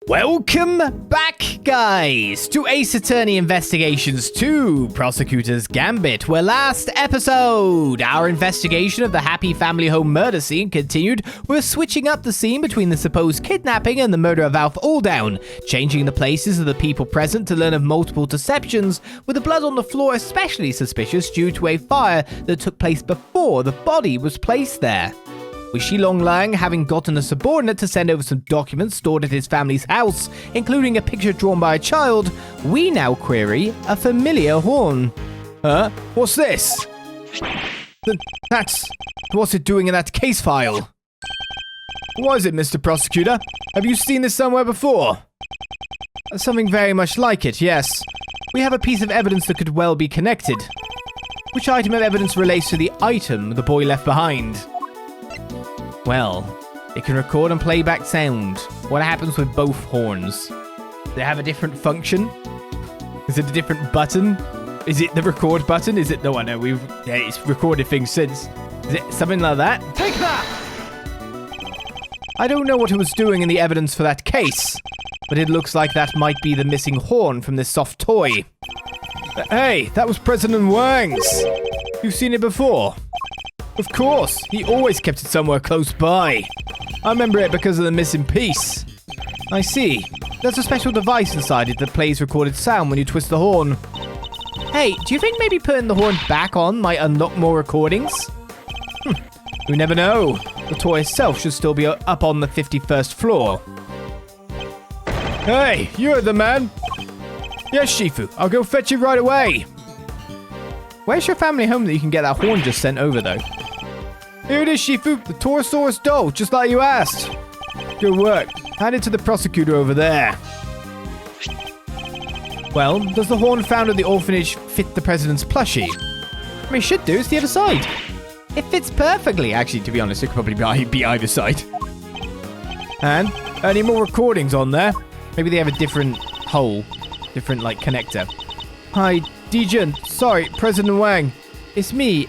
Welcome back, guys, to Ace Attorney Investigations 2, Prosecutors Gambit, where last episode, our investigation of the Happy Family Home murder scene continued. We're switching up the scene between the supposed kidnapping and the murder of Alf Alldown, changing the places of the people present to learn of multiple deceptions, with the blood on the floor especially suspicious due to a fire that took place before the body was placed there. With Shi Long Lang having gotten a subordinate to send over some documents stored at his family's house, including a picture drawn by a child, we now query a familiar horn. Huh? What's this? What's it doing in that case file? What is it, Mr. Prosecutor? Have you seen this somewhere before? Something very much like it, yes. We have a piece of evidence that could well be connected. Which item of evidence relates to the item the boy left behind? Well, it can record and play back sound. What happens with both horns? Do they have a different function? Is it a different button? Is it the record button? Is it... No, I know. It's recorded things since. Is it something like that? Take that! I don't know what it was doing in the evidence for that case, but it looks like that might be the missing horn from this soft toy. Hey, that was President Wang's. You've seen it before? Of course, he always kept it somewhere close by. I remember it because of the missing piece. I see. There's a special device inside it that plays recorded sound when you twist the horn. Hey, do you think maybe putting the horn back on might unlock more recordings? You never know. The toy itself should still be up on the 51st floor. Hey, you're the man. Yes, Shifu, I'll go fetch you right away. Where's your family home that you can get that horn just sent over, though? Here it is, Shifu, the Torosaurus doll, just like you asked. Good work. Hand it to the prosecutor over there. Well, does the horn found at the orphanage fit the president's plushie? I mean, it should do. It's the other side. It fits perfectly. Actually, to be honest, it could probably be either side. And any more recordings on there? Maybe they have a different hole, different, like, connector. Hi, Dijun. Sorry, President Wang. It's me,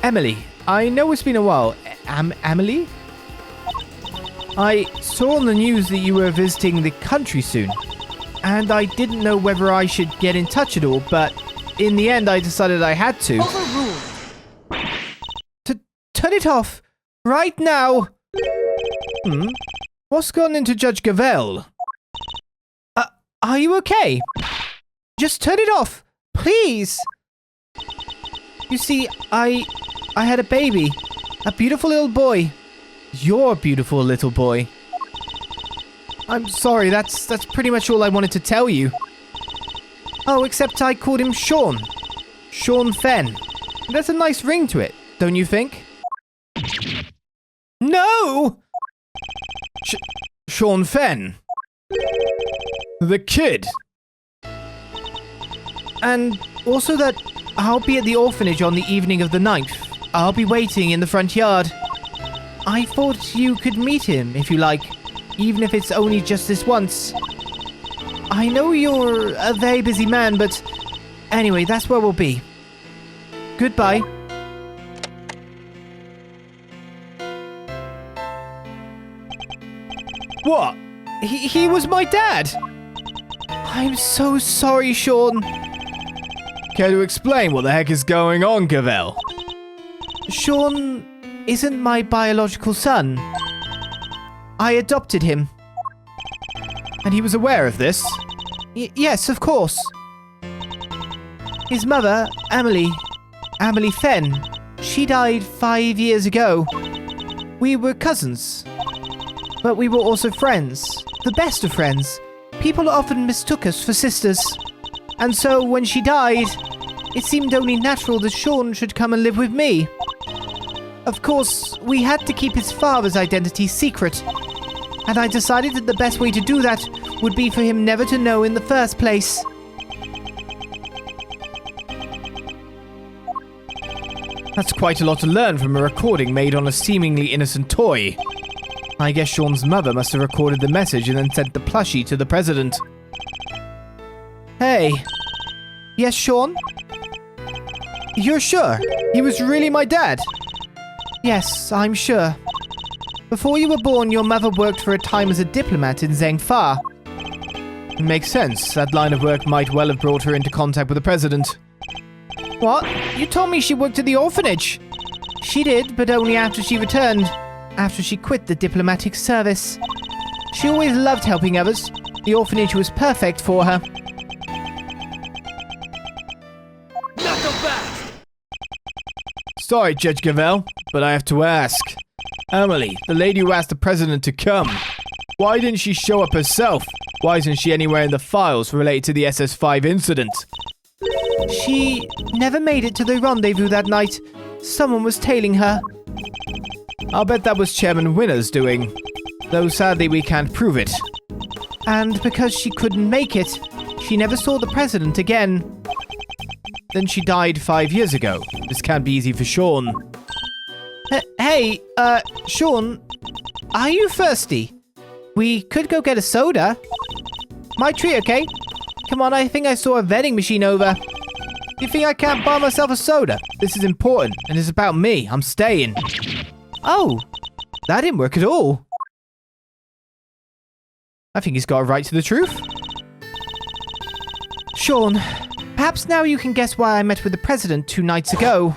Emily. I know it's been a while. Emily? I saw on the news that you were visiting the country soon, and I didn't know whether I should get in touch at all, but in the end I decided I had to. Overruled. Turn it off. Right now. What's gone into Judge Gavel? Are you okay? Just turn it off. Please. You see, I had a baby. A beautiful little boy. Your beautiful little boy. I'm sorry, that's pretty much all I wanted to tell you. Oh, except I called him Sean. Sean Fenn. There's a nice ring to it, don't you think? No! Sean Fenn. The kid. And also that I'll be at the orphanage on the evening of the 9th. I'll be waiting in the front yard. I thought you could meet him, if you like, even if it's only just this once. I know you're a very busy man, but anyway, that's where we'll be. Goodbye. What? He was my dad! I'm so sorry, Sean. Care to explain what the heck is going on, Gavel? Sean isn't my biological son. I adopted him. And he was aware of this? Yes, of course. His mother, Emily Fenn, she died 5 years ago. We were cousins. But we were also friends. The best of friends. People often mistook us for sisters. And so when she died, it seemed only natural that Sean should come and live with me. Of course, we had to keep his father's identity secret. And I decided that the best way to do that would be for him never to know in the first place. That's quite a lot to learn from a recording made on a seemingly innocent toy. I guess Sean's mother must have recorded the message and then sent the plushie to the president. Hey. Yes, Sean? You're sure? He was really my dad? Yes, I'm sure. Before you were born, your mother worked for a time as a diplomat in Zhengfa. Makes sense. That line of work might well have brought her into contact with the president. What? You told me she worked at the orphanage. She did, but only after she returned. After she quit the diplomatic service. She always loved helping others. The orphanage was perfect for her. Sorry, Judge Gavel, but I have to ask. Emily, the lady who asked the president to come, why didn't she show up herself? Why isn't she anywhere in the files related to the SS-5 incident? She never made it to the rendezvous that night. Someone was tailing her. I'll bet that was Chairman Winner's doing. Though sadly we can't prove it. And because she couldn't make it, she never saw the president again. Then she died 5 years ago. This can't be easy for Sean. Hey, Sean, are you thirsty? We could go get a soda. My tree, okay? Come on, I think I saw a vending machine over. You think I can't buy myself a soda? This is important, and it's about me. I'm staying. Oh, that didn't work at all. I think he's got a right to the truth. Sean, perhaps now you can guess why I met with the president 2 nights ago.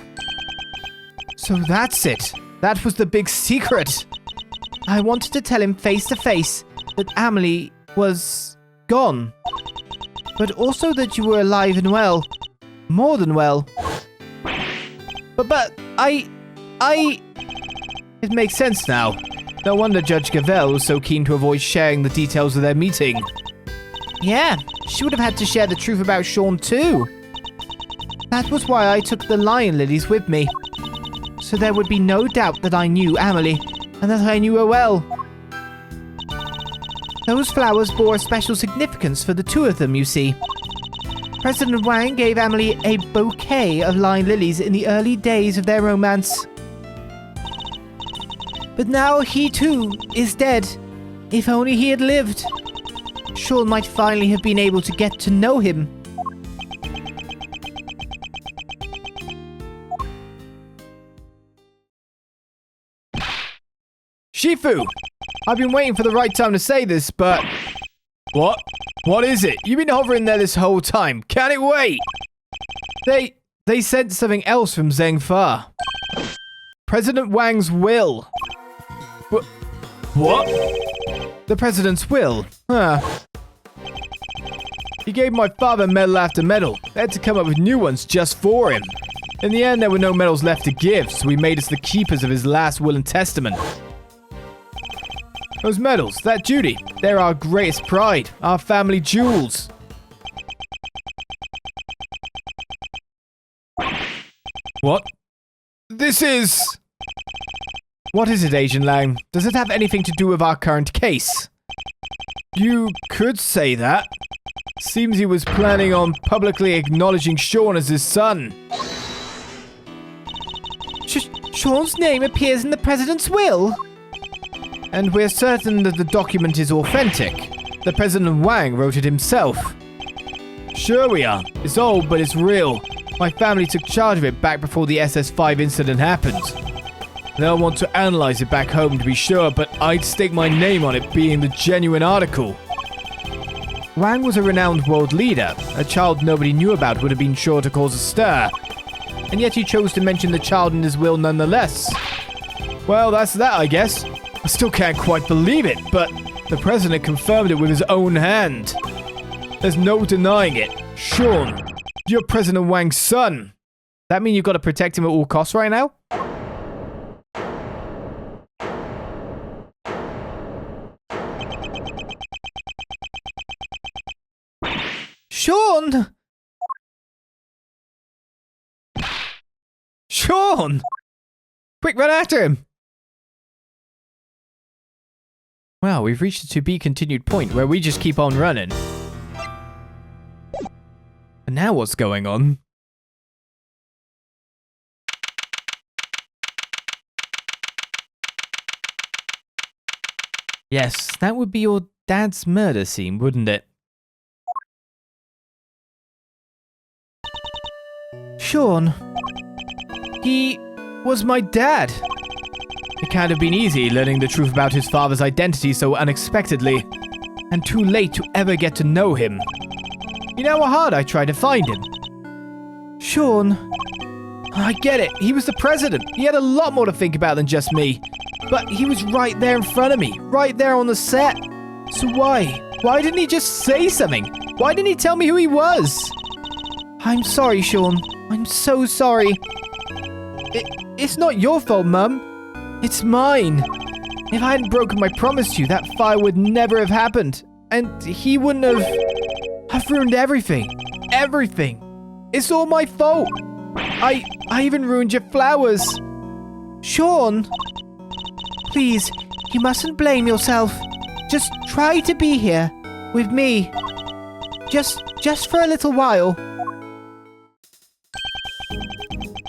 So that's it. That was the big secret. I wanted to tell him face to face that Emily was gone. But also that you were alive and well. More than well. But It makes sense now. No wonder Judge Gavel was so keen to avoid sharing the details of their meeting. Yeah, she would have had to share the truth about Sean too. That was why I took the lion lilies with me. So there would be no doubt that I knew Emily, and that I knew her well. Those flowers bore a special significance for the 2 of them, you see. President Wang gave Emily a bouquet of lion lilies in the early days of their romance. But now he too is dead. If only he had lived. Sean might finally have been able to get to know him. Shifu! I've been waiting for the right time to say this, but... What? What is it? You've been hovering there this whole time. Can it wait? They sent something else from Zheng Fa. President Wang's will. What? The president's will. Huh. He gave my father medal after medal. They had to come up with new ones just for him. In the end, there were no medals left to give, so he made us the keepers of his last will and testament. Those medals, that duty, they're our greatest pride, our family jewels. What? This is... What is it, Agent Lang? Does it have anything to do with our current case? You could say that. Seems he was planning on publicly acknowledging Sean as his son. Sean's name appears in the president's will? And we're certain that the document is authentic. The President Wang wrote it himself. Sure we are. It's old, but it's real. My family took charge of it back before the SS-5 incident happened. They'll want to analyze it back home to be sure, but I'd stake my name on it being the genuine article. Wang was a renowned world leader. A child nobody knew about would have been sure to cause a stir. And yet he chose to mention the child in his will nonetheless. Well, that's that, I guess. I still can't quite believe it, but the president confirmed it with his own hand. There's no denying it. Sean, you're President Wang's son. That mean you've got to protect him at all costs right now? Sean! Sean! Quick, run after him! Wow, we've reached a to-be-continued point where we just keep on running. And now what's going on? Yes, that would be your dad's murder scene, wouldn't it? Sean. He was my dad. It can't have been easy learning the truth about his father's identity so unexpectedly. and too late to ever get to know him. You know how hard I tried to find him? Sean, I get it. He was the president. He had a lot more to think about than just me. But he was right there in front of me, right there on the set. So why? Why didn't he just say something? Why didn't he tell me who he was? I'm sorry, Sean. I'm so sorry. It's not your fault, Mum. It's mine. If I hadn't broken my promise to you, that fire would never have happened. And he wouldn't have... I've ruined everything. Everything. It's all my fault. I even ruined your flowers. Sean, please, you mustn't blame yourself. Just try to be here with me. Just for a little while.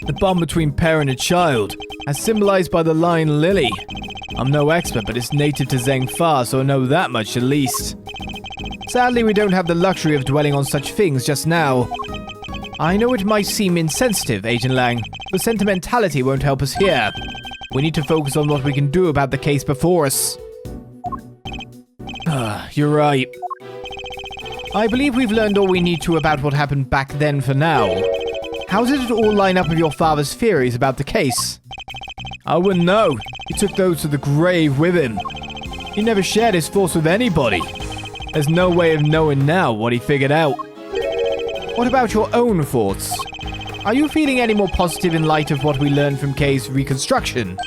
The bond between parent and child, as symbolized by the lion lily. I'm no expert, but it's native to Zhengfa, so I know that much at least. Sadly, we don't have the luxury of dwelling on such things just now. I know it might seem insensitive, Agent Lang, but sentimentality won't help us here. We need to focus on what we can do about the case before us. You're right. I believe we've learned all we need to about what happened back then for now. How did it all line up with your father's theories about the case? I wouldn't know. He took those to the grave with him. He never shared his thoughts with anybody. There's no way of knowing now what he figured out. What about your own thoughts? Are you feeling any more positive in light of what we learned from Kay's reconstruction?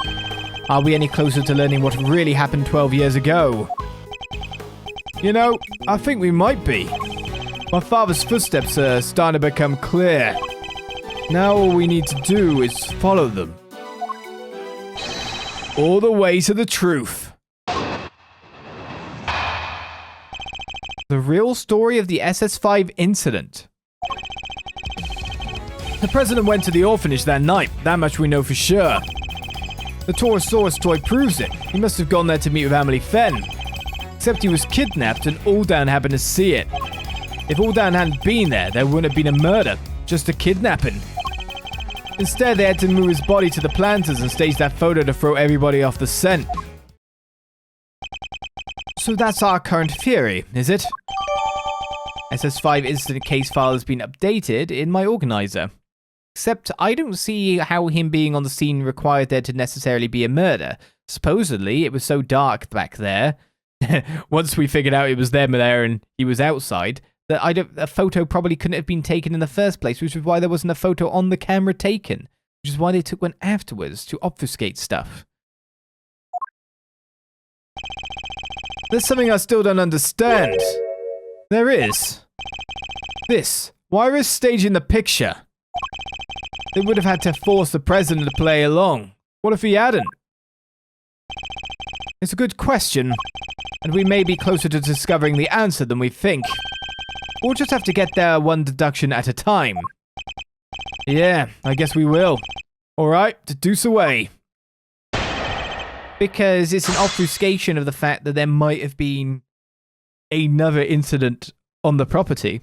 Are we any closer to learning what really happened 12 years ago? You know, I think we might be. My father's footsteps are starting to become clear. Now all we need to do is follow them. All the way to the truth. The real story of the SS-5 incident. The president went to the orphanage that night, that much we know for sure. The Taurosaurus toy proves it. He must have gone there to meet with Amelie Fenn. Except he was kidnapped and Aldan happened to see it. If Aldan hadn't been there wouldn't have been a murder, just a kidnapping. Instead, they had to move his body to the planters and stage that photo to throw everybody off the scent. So that's our current theory, is it? SS-5 incident case file has been updated in my organizer. Except I don't see how him being on the scene required there to necessarily be a murder. Supposedly, it was so dark back there. Once we figured out it was them there and he was outside, that a photo probably couldn't have been taken in the first place, which is why there wasn't a photo on the camera taken. Which is why they took one afterwards to obfuscate stuff. There's something I still don't understand. There is. This. Why is staging the picture? They would have had to force the president to play along. What if he hadn't? It's a good question, and we may be closer to discovering the answer than we think. We'll just have to get there one deduction at a time. Yeah, I guess we will. Alright, deuce away. Because it's an obfuscation of the fact that there might have been another incident on the property.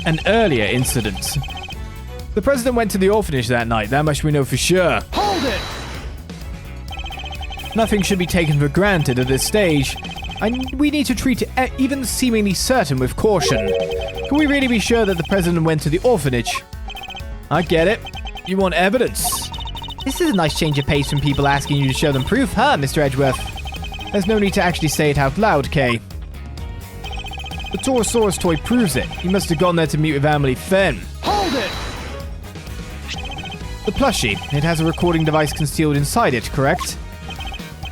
An earlier incident. The president went to the orphanage that night, that much we know for sure. Hold it! Nothing should be taken for granted at this stage. We need to treat even the seemingly certain with caution. Can we really be sure that the president went to the orphanage? I get it. You want evidence. This is a nice change of pace from people asking you to show them proof, huh, Mr. Edgeworth? There's no need to actually say it out loud, Kay. The Taurosaurus toy proves it. He must have gone there to meet with Amelie Fenn. Hold it! The plushie. It has a recording device concealed inside it, correct?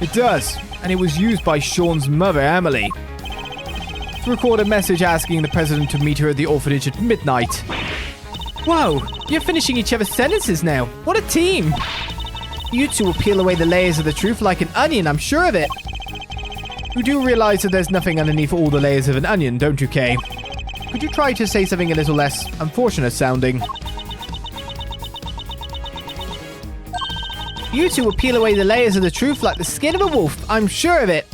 It does, and it was used by Sean's mother, Amelie, to record a message asking the president to meet her at the orphanage at midnight. Whoa, you're finishing each other's sentences now. What a team! You two will peel away the layers of the truth like an onion, I'm sure of it. You do realize that there's nothing underneath all the layers of an onion, don't you, Kay? Could you try to say something a little less unfortunate sounding? You two will peel away the layers of the truth like the skin of a wolf, I'm sure of it.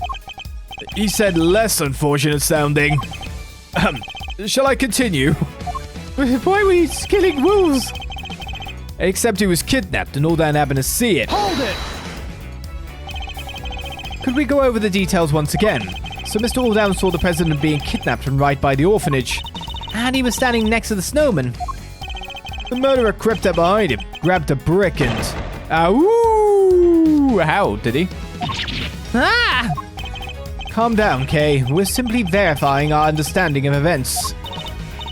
He said less unfortunate sounding. Shall I continue? Why were you killing wolves? Except he was kidnapped and all that happened to see it. Hold it! Could we go over the details once again? So Mr. Alldown saw the president being kidnapped and right by the orphanage. And he was standing next to the snowman. The murderer crept up behind him, grabbed a brick and... Ow! How, did he? Ah! Calm down, Kay. We're simply verifying our understanding of events.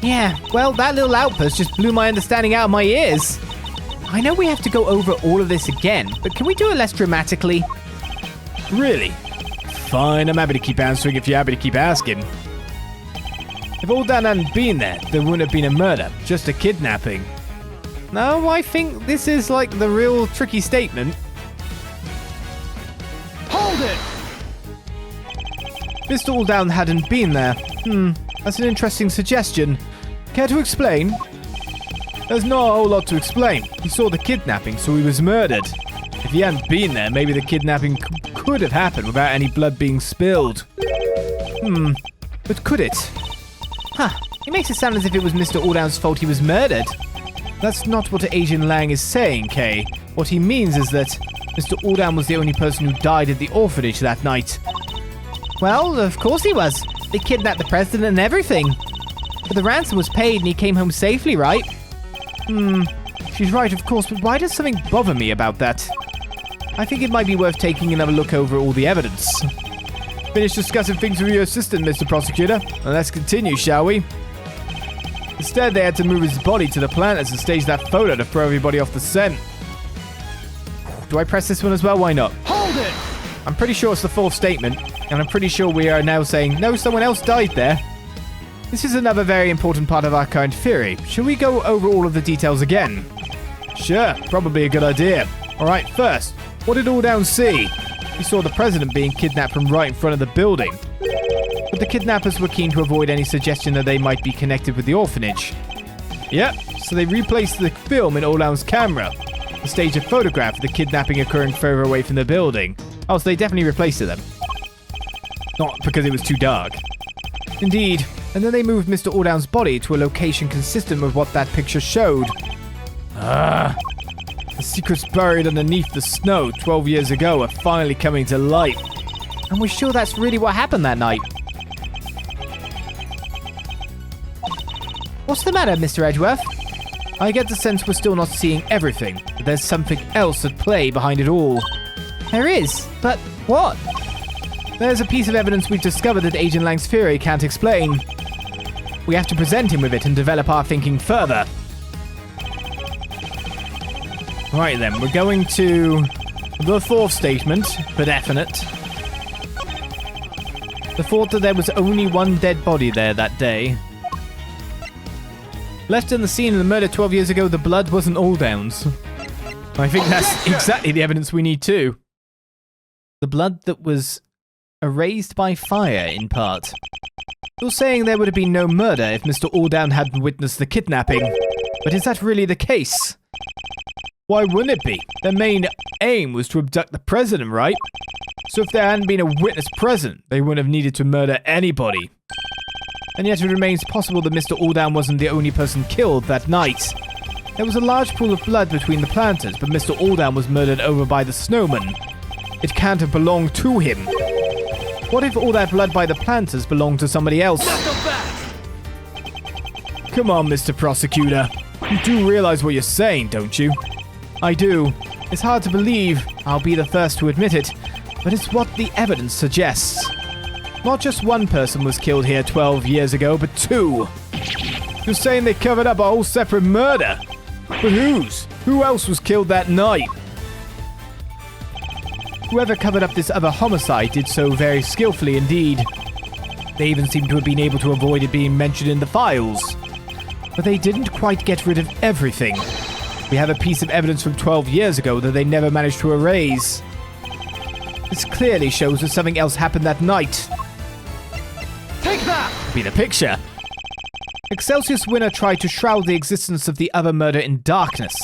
Yeah, well, that little outburst just blew my understanding out of my ears. I know we have to go over all of this again, but can we do it less dramatically? Really? Fine, I'm happy to keep answering if you're happy to keep asking. If Alldown hadn't been there wouldn't have been a murder, just a kidnapping. No, I think this is like the real tricky statement. Hold it! Mr. Alldown hadn't been there. That's an interesting suggestion. Care to explain? There's not a whole lot to explain. He saw the kidnapping, so he was murdered. If he hadn't been there, maybe the kidnapping could have happened without any blood being spilled. But could it? It makes it sound as if it was Mr. Alldown's fault he was murdered. That's not what Agent Lang is saying, Kay. What he means is that Mr. Alldown was the only person who died at the orphanage that night. Well, of course he was. They kidnapped the president and everything. But the ransom was paid and he came home safely, right? She's right, of course, but why does something bother me about that? I think it might be worth taking another look over all the evidence. Finished discussing things with your assistant, Mr. Prosecutor. Now let's continue, shall we? Instead, they had to move his body to the planters and stage that photo to throw everybody off the scent. Do I press this one as well? Why not? Hold it! I'm pretty sure it's the fourth statement, and I'm pretty sure we are now saying, no, someone else died there. This is another very important part of our current theory. Shall we go over all of the details again? Sure, probably a good idea. Alright, first, what did Alldown see? He saw the president being kidnapped from right in front of the building. But the kidnappers were keen to avoid any suggestion that they might be connected with the orphanage. Yep, so they replaced the film in Alldown's camera to stage a photograph of the kidnapping occurring further away from the building. Oh, so they definitely replaced it then. Not because it was too dark. Indeed, and then they moved Mr. Alldown's body to a location consistent with what that picture showed. The secrets buried underneath the snow 12 years ago are finally coming to light. And we're sure that's really what happened that night. What's the matter, Mr. Edgeworth? I get the sense we're still not seeing everything, but there's something else at play behind it all. There is, but what? There's a piece of evidence we've discovered that Agent Lang's theory can't explain. We have to present him with it and develop our thinking further. Right then, we're going to the fourth statement, for definite. The thought that there was only one dead body there that day. Left in the scene of the murder 12 years ago, the blood wasn't Alldown's. I think that's exactly the evidence we need too. The blood that was erased by fire, in part. You're saying there would have been no murder if Mr. Alldown hadn't witnessed the kidnapping. But is that really the case? Why wouldn't it be? Their main aim was to abduct the president, right? So if there hadn't been a witness present, they wouldn't have needed to murder anybody. And yet it remains possible that Mr. Alldown wasn't the only person killed that night. There was a large pool of blood between the planters, but Mr. Alldown was murdered over by the snowman. It can't have belonged to him. What if all that blood by the planters belonged to somebody else? Come on, Mr. Prosecutor. You do realize what you're saying, don't you? I do. It's hard to believe, I'll be the first to admit it, but it's what the evidence suggests. Not just one person was killed here 12 years ago, but two. You're saying they covered up a whole separate murder? But whose? Who else was killed that night? Whoever covered up this other homicide did so very skillfully indeed. They even seem to have been able to avoid it being mentioned in the files. But they didn't quite get rid of everything. We have a piece of evidence from 12 years ago that they never managed to erase. This clearly shows that something else happened that night. Take that! Be the picture. Excelsius Winner tried to shroud the existence of the other murder in darkness,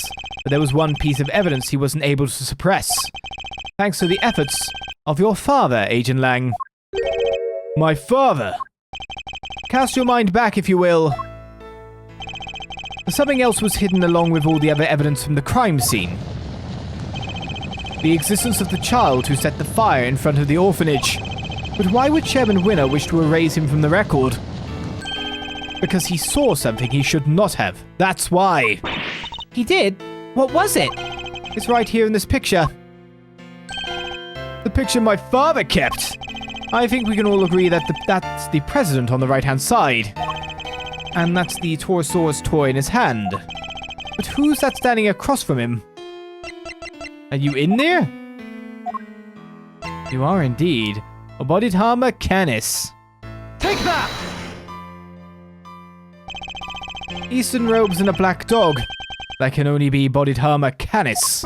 but there was one piece of evidence he wasn't able to suppress. Thanks to the efforts of your father, Agent Lang. My father? Cast your mind back, if you will. Something else was hidden along with all the other evidence from the crime scene. The existence of the child who set the fire in front of the orphanage. But why would Chairman Winner wish to erase him from the record? Because he saw something he should not have. That's why. He did? What was it? It's right here in this picture. The picture my father kept. I think we can all agree that that's the president on the right-hand side. And that's the Torosaurus toy in his hand. But who's that standing across from him? Are you in there? You are indeed. Bodhidharma Canis. Take that! Eastern robes and a black dog. That can only be Bodhidharma Canis.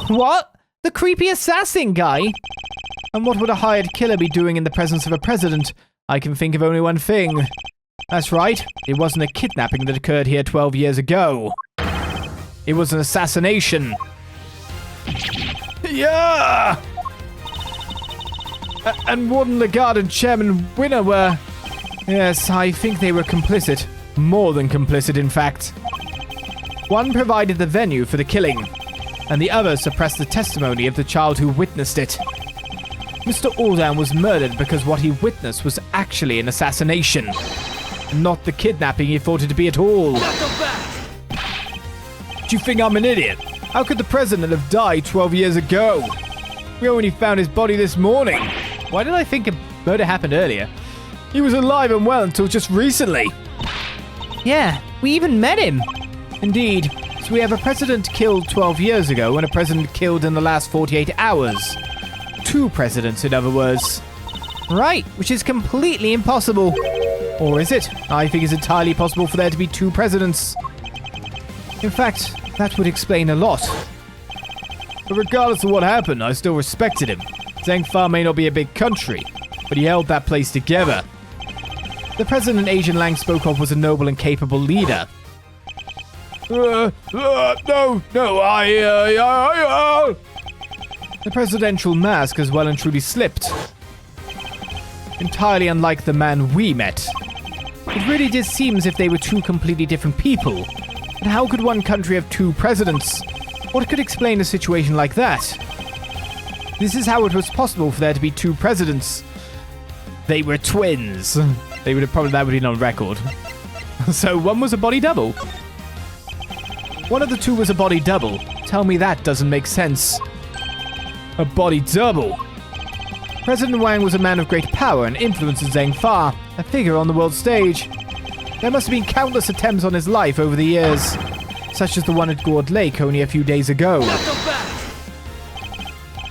What? The creepy assassin guy? And what would a hired killer be doing in the presence of a president? I can think of only one thing. That's right, it wasn't a kidnapping that occurred here 12 years ago. It was an assassination. Yeah! And Warden Lagarde and Chairman Winner were... Yes, I think they were complicit. More than complicit, in fact. One provided the venue for the killing, and the other suppressed the testimony of the child who witnessed it. Mr. Aldan was murdered because what he witnessed was actually an assassination, not the kidnapping he thought it to be at all. Do you think I'm an idiot? How could the president have died 12 years ago? We only found his body this morning. Why did I think a murder happened earlier? He was alive and well until just recently. Yeah, we even met him. Indeed. So we have a president killed 12 years ago and a president killed in the last 48 hours. 2 presidents, in other words. Right, which is completely impossible. Or is it? I think it's entirely possible for there to be 2 presidents. In fact, that would explain a lot. But regardless of what happened, I still respected him. Zhengfa may not be a big country, but he held that place together. The president Agent Lang spoke of was a noble and capable leader. The presidential mask has well and truly slipped. Entirely unlike the man we met. It really did seem as if they were 2 completely different people. And how could one country have 2 presidents? What could explain a situation like that? This is how it was possible for there to be 2 presidents. They were twins. They would have probably, that would have been on record. So one was a body double. One of the 2 was a body double. Tell me that doesn't make sense. A body double. President Wang was a man of great power and influence in Zhengfa, a figure on the world stage. There must have been countless attempts on his life over the years, such as the one at Gourd Lake only a few days ago.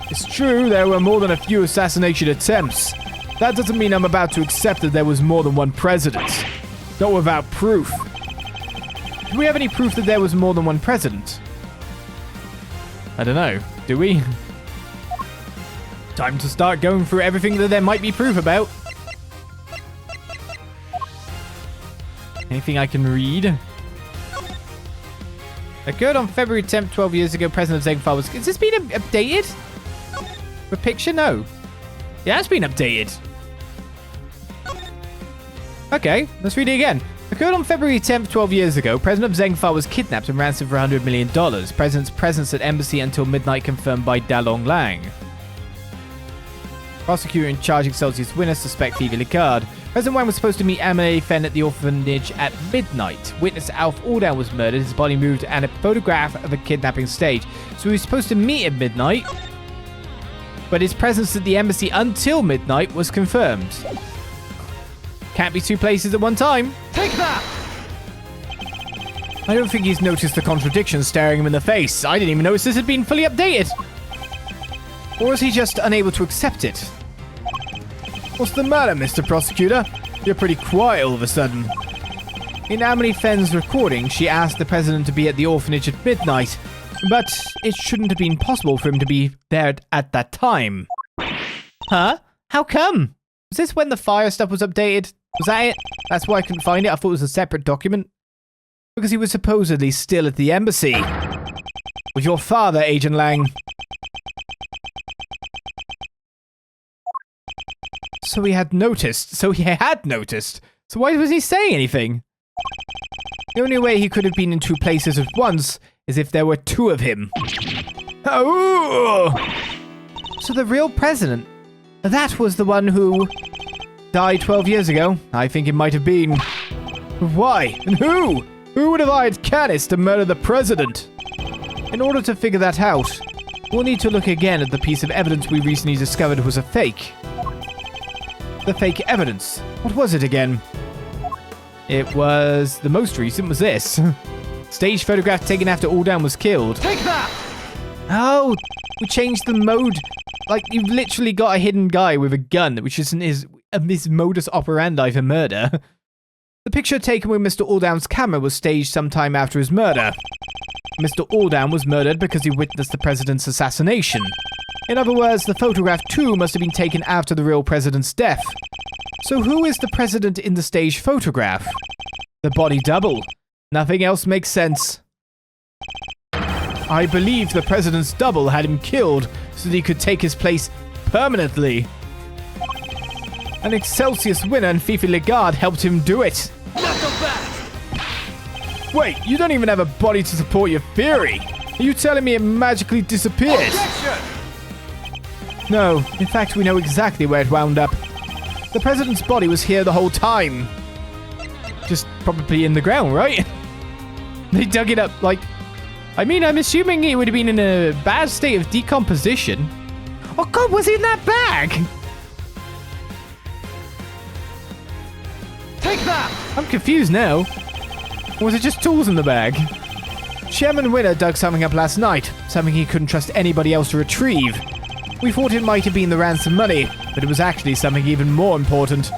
It's true, there were more than a few assassination attempts. That doesn't mean I'm about to accept that there was more than one president. Not without proof. Do we have any proof that there was more than one president? I don't know. Do we? Time to start going through everything that there might be proof about. Anything I can read? Occurred on February 10th, 12 years ago. President of Zhengfa was... Has this been updated? The picture? No. Yeah, it's been updated. Okay, let's read it again. Occurred on February 10th, 12 years ago. President of Zhengfa was kidnapped and ransomed for $100 million. President's presence at embassy until midnight confirmed by Shi Long Lang. Prosecutor in charge Excelsior's Winner suspect Phoebe Lagarde. President Wang was supposed to meet Amelie Fen at the orphanage at midnight. Witness Alf Aldan was murdered, his body moved, and a photograph of a kidnapping staged. So he was supposed to meet at midnight, but his presence at the embassy until midnight was confirmed. Can't be 2 places at one time. Take that! I don't think he's noticed the contradiction staring him in the face. I didn't even notice this had been fully updated. Or is he just unable to accept it? What's the matter, Mr. Prosecutor? You're pretty quiet all of a sudden. In Amelie Fen's recording, she asked the president to be at the orphanage at midnight, but it shouldn't have been possible for him to be there at that time. Huh? How come? Was this when the fire stuff was updated? Was that it? That's why I couldn't find it. I thought it was a separate document. Because he was supposedly still at the embassy. With your father, Agent Lang. So he had noticed. So why was he saying anything? The only way he could have been in 2 places at once is if there were 2 of him. Oh! So the real president That was the one who died 12 years ago. I think it might have been. Why? And who? Who would have hired Canis to murder the president? In order to figure that out, we'll need to look again at the piece of evidence we recently discovered was a fake. The fake evidence. What was it again? It was... the most recent was this. Stage photograph taken after Alldown was killed. Take that! Oh, we changed the mode. Like, you've literally got a hidden guy with a gun, which isn't his modus operandi for murder. The picture taken with Mr. Alldown's camera was staged sometime after his murder. Mr. Alldown was murdered because he witnessed the president's assassination. In other words, the photograph too must have been taken after the real president's death. So who is the president in the staged photograph? The body double. Nothing else makes sense. I believe the president's double had him killed so that he could take his place permanently. An Excelsius winner and Fifi Lagarde helped him do it. Wait, you don't even have a body to support your theory. Are you telling me it magically disappeared? Objection! No, in fact we know exactly where it wound up. The president's body was here the whole time. Just probably in the ground, right? They dug it up like... I mean, I'm assuming it would have been in a bad state of decomposition. Oh god, was it in that bag? Take that! I'm confused now. Or was it just tools in the bag? Chairman Winner dug something up last night, something he couldn't trust anybody else to retrieve. We thought it might have been the ransom money, but it was actually something even more important.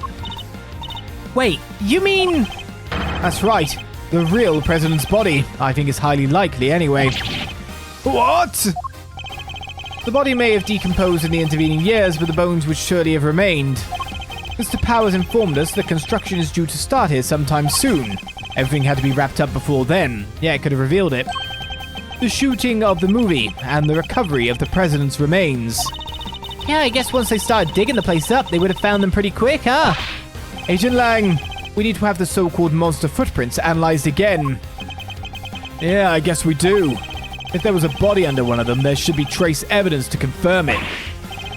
Wait, you mean... That's right. The real president's body. I think it's highly likely anyway. What? The body may have decomposed in the intervening years, but the bones would surely have remained. Mr. Powers informed us that construction is due to start here sometime soon. Everything had to be wrapped up before then. Yeah, it could have revealed it. The shooting of the movie and the recovery of the president's remains. Yeah, I guess once they started digging the place up, they would have found them pretty quick, huh? Agent Lang, we need to have the so-called monster footprints analyzed again. Yeah, I guess we do. If there was a body under one of them, there should be trace evidence to confirm it.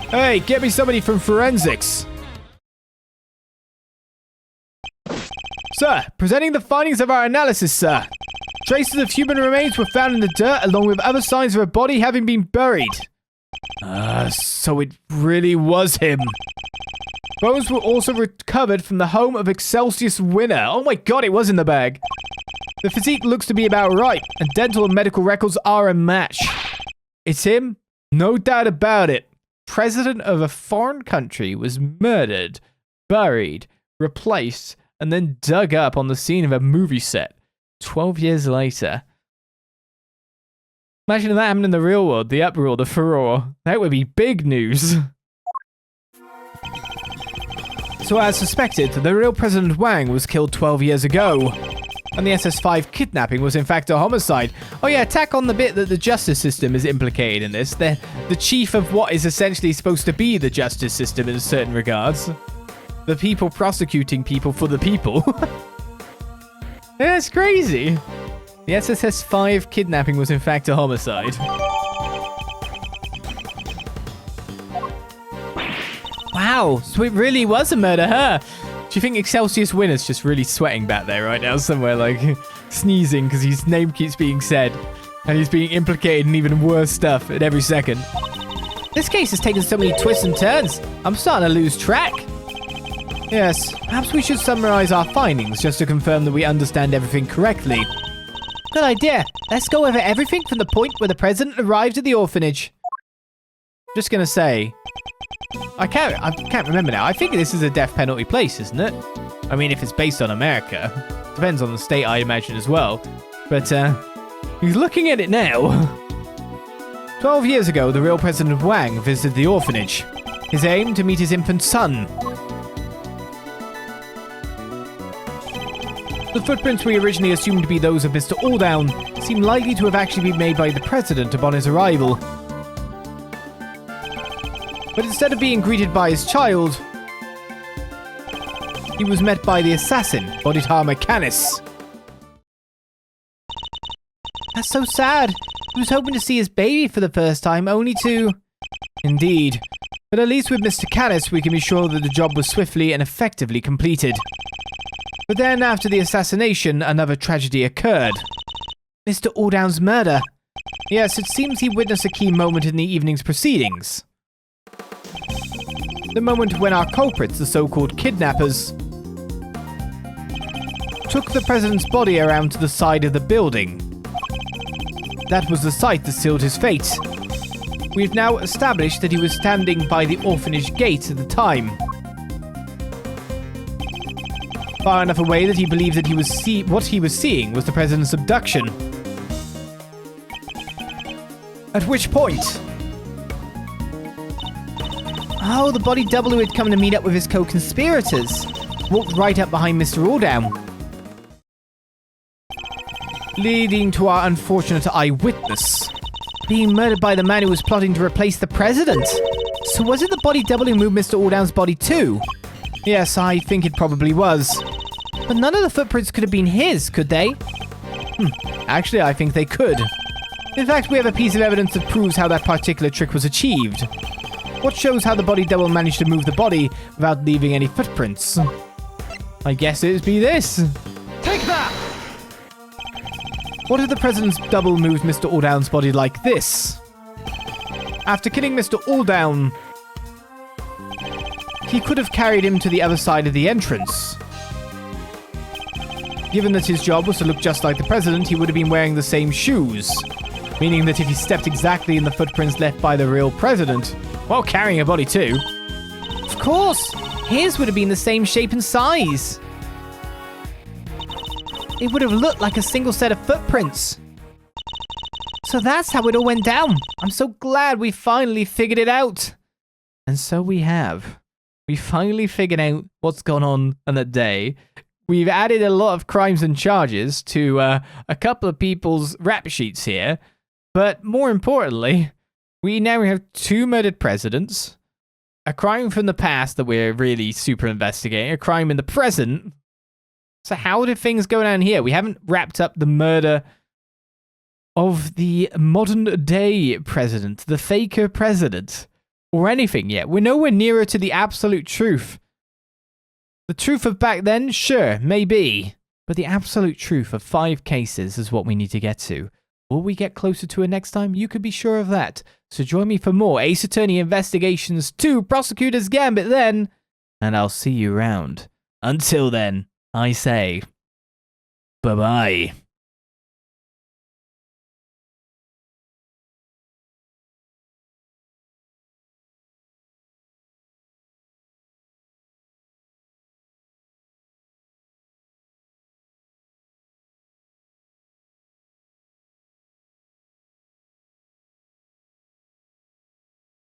Hey, get me somebody from forensics. Sir, presenting the findings of our analysis, sir. Traces of human remains were found in the dirt along with other signs of a body having been buried. So it really was him. Bones were also recovered from the home of Excelsius Winner. Oh my god, it was in the bag. The physique looks to be about right, and dental and medical records are a match. It's him? No doubt about it. President of a foreign country was murdered, buried, replaced, and then dug up on the scene of a movie set 12 years later. Imagine that happened in the real world, the uproar, the furore. That would be big news. So as suspected, the real President Wang was killed 12 years ago. And the SS-5 kidnapping was in fact a homicide. Oh yeah, tack on the bit that the justice system is implicated in this. The chief of what is essentially supposed to be the justice system in certain regards. The people prosecuting people for the people. Yeah, it's crazy. The SS-5 kidnapping was in fact a homicide. Wow, so it really was a murder, huh? Do you think Excelsius Winner's just really sweating back there right now somewhere, like sneezing because his name keeps being said and he's being implicated in even worse stuff at every second? This case has taken so many twists and turns. I'm starting to lose track. Yes, perhaps we should summarize our findings just to confirm that we understand everything correctly. Good idea. Let's go over everything from the point where the president arrived at the orphanage. Just gonna say, I can't remember now. I think this is a death penalty place, isn't it? I mean, if it's based on America. Depends on the state, I imagine, as well. But, he's looking at it now. 12 years ago, the real President Wang visited the orphanage. His aim, to meet his infant son. The footprints we originally assumed to be those of Mr. Alldown seem likely to have actually been made by the President upon his arrival. But instead of being greeted by his child, he was met by the assassin, Bodhidharma Canis. That's so sad. He was hoping to see his baby for the first time, only to... Indeed. But at least with Mr. Canis, we can be sure that the job was swiftly and effectively completed. But then, after the assassination, another tragedy occurred. Mr. Alldown's murder. Yes, it seems he witnessed a key moment in the evening's proceedings. The moment when our culprits, the so-called kidnappers, took the president's body around to the side of the building. That was the sight that sealed his fate. We've now established that he was standing by the orphanage gate at the time. Far enough away that he believed that what he was seeing was the president's abduction. At which point... Oh, the body double who had come to meet up with his co-conspirators walked right up behind Mr. Alldown, leading to our unfortunate eyewitness being murdered by the man who was plotting to replace the president. So was it the body double who moved Mr. Alldown's body too? Yes, I think it probably was. But none of the footprints could have been his, could they? Actually, I think they could. In fact, we have a piece of evidence that proves how that particular trick was achieved. What shows how the body double managed to move the body without leaving any footprints? I guess it'd be this. Take that! What if the president's double moved Mr. Alldown's body like this? After killing Mr. Alldown, he could have carried him to the other side of the entrance. Given that his job was to look just like the president, he would have been wearing the same shoes. Meaning that if he stepped exactly in the footprints left by the real president, while carrying a body too... Of course! His would have been the same shape and size. It would have looked like a single set of footprints. So that's how it all went down. I'm so glad we finally figured it out. And so we have. We finally figured out what's gone on that day. We've added a lot of crimes and charges to a couple of people's rap sheets here. But more importantly, we now have 2 murdered presidents, a crime from the past that we're really super investigating, a crime in the present. So how did things go down here? We haven't wrapped up the murder of the modern day president, the faker president, or anything yet. We're nowhere nearer to the absolute truth. The truth of back then, sure, maybe. But the absolute truth of 5 cases is what we need to get to. Will we get closer to it next time? You could be sure of that. So join me for more Ace Attorney Investigations 2 Prosecutors Gambit then, and I'll see you around. Until then, I say, bye-bye.